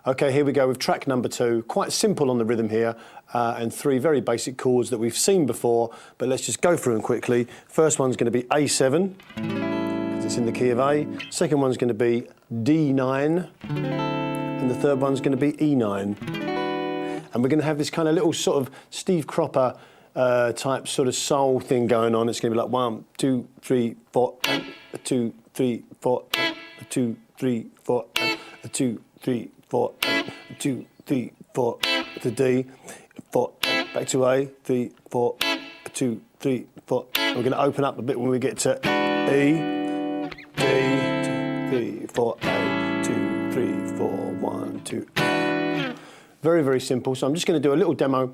Okay, here we go with track number 2. Quite simple on the rhythm here, and 3 very basic chords that we've seen before, but let's just go through them quickly. First one's going to be A7, because it's in the key of A. Second one's going to be D9, and the third one's going to be E9. And we're going to have this kind of little sort of Steve Cropper type sort of soul thing going on. It's going to be like 1, 2, 3, 4, 2, 3, 4, 2, 3, 4, 2, 3, 4, 2, 3, 4 to D, 4 back to A, 3, 4, 2, 3, 4. And we're going to open up a bit when we get to E, D, 2, 3, 4, A, 2, 3, 4, 1, 2. Very, very simple. So I'm just going to do a little demo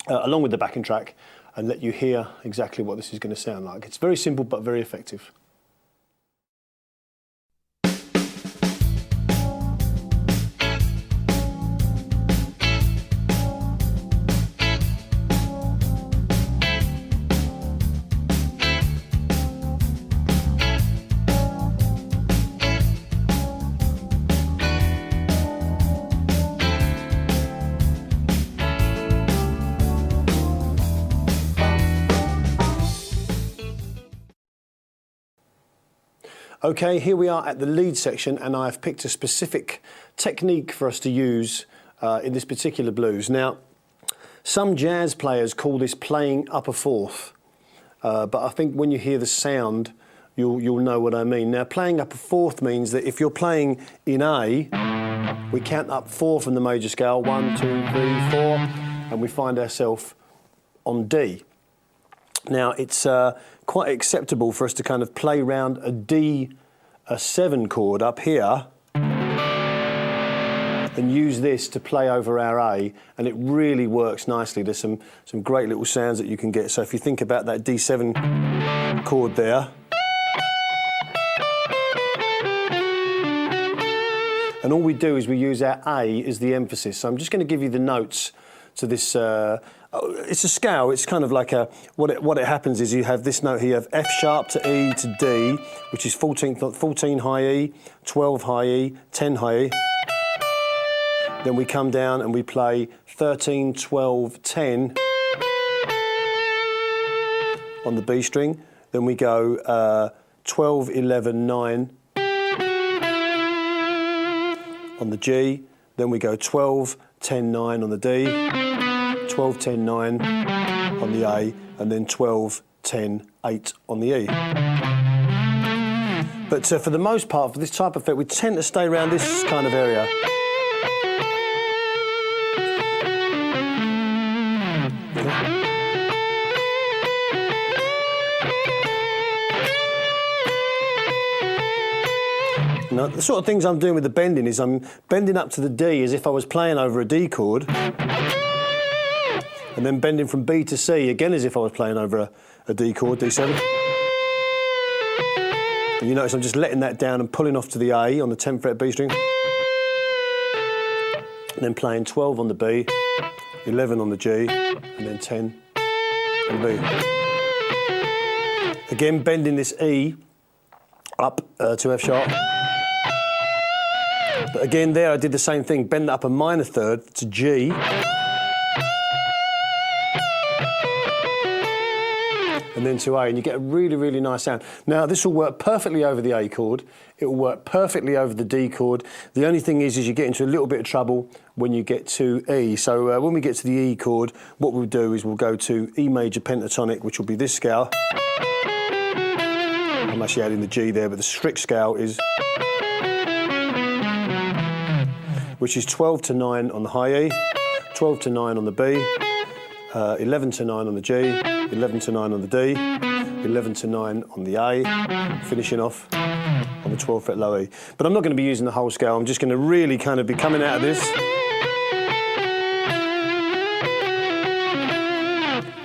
along with the backing track and let you hear exactly what this is going to sound like. It's very simple but very effective. Okay, here we are at the lead section, and I've picked a specific technique for us to use in this particular blues. Now, some jazz players call this playing up a fourth, but I think when you hear the sound, you'll know what I mean. Now, playing up a fourth means that if you're playing in A, we count up 4 from the major scale, 1, 2, 3, 4, and we find ourselves on D. Now, it's quite acceptable for us to kind of play round a D7 chord up here and use this to play over our A, and it really works nicely. There's some great little sounds that you can get. So if you think about that D7 chord there, and all we do is we use our A as the emphasis. So I'm just going to give you the notes to this. It's a scale. It's kind of like a what it happens is you have this note here, you have F sharp to E to D, which is 14 high E, 12 high E, 10 high E. Then we come down and we play 13, 12, 10 on the B string. Then we go 12, 11, 9 on the G. Then we go 12, 10, 9 on the D. 12, 10, 9 on the A, and then 12, 10, 8 on the E. But for the most part, for this type of effect, we tend to stay around this kind of area. Now, the sort of things I'm doing with the bending is I'm bending up to the D as if I was playing over a D chord, and then bending from B to C, again as if I was playing over a D chord, D7. And you notice I'm just letting that down and pulling off to the A on the 10th fret B string. And then playing 12 on the B, 11 on the G, and then 10 on the B. Again, bending this E up to F sharp. But again there I did the same thing, bend that up a minor third to G. And then to A, and you get a really, really nice sound. Now, this will work perfectly over the A chord. It will work perfectly over the D chord. The only thing is you get into a little bit of trouble when you get to E. So when we get to the E chord, what we'll do is we'll go to E major pentatonic, which will be this scale. I'm actually adding the G there, but the strict scale is, which is 12 to 9 on the high E, 12 to 9 on the B, 11 to 9 on the G, 11 to 9 on the D, 11 to 9 on the A, finishing off on the 12th fret low E. But I'm not going to be using the whole scale, I'm just going to really kind of be coming out of this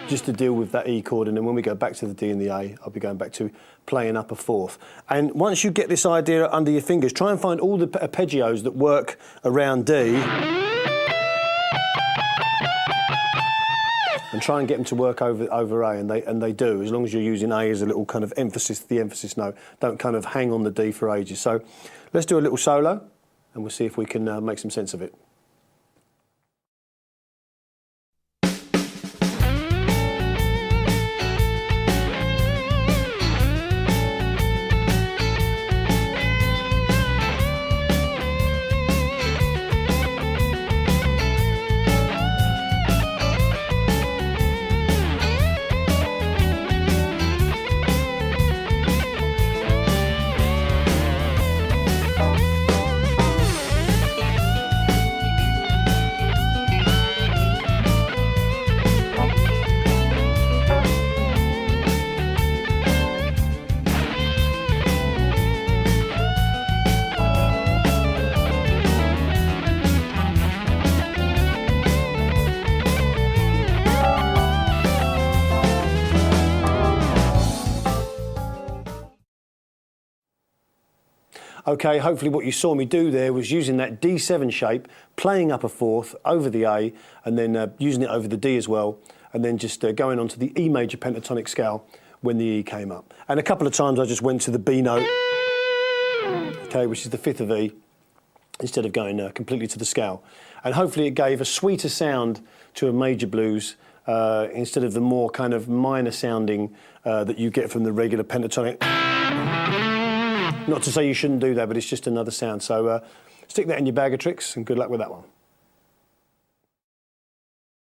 just to deal with that E chord, and then when we go back to the D and the A, I'll be going back to playing up a fourth. And once you get this idea under your fingers, try and find all the arpeggios that work around D, and try and get them to work over A, and they do, as long as you're using A as a little kind of emphasis, the emphasis note. Don't kind of hang on the D for ages. So let's do a little solo. and we'll see if we can make some sense of it. Okay, hopefully what you saw me do there was using that D7 shape, playing up a fourth over the A, and then using it over the D as well, and then just going on to the E major pentatonic scale when the E came up. And a couple of times I just went to the B note, okay, which is the fifth of E, instead of going completely to the scale. And hopefully it gave a sweeter sound to a major blues instead of the more kind of minor sounding that you get from the regular pentatonic. Not to say you shouldn't do that, but it's just another sound. So stick that in your bag of tricks and good luck with that one.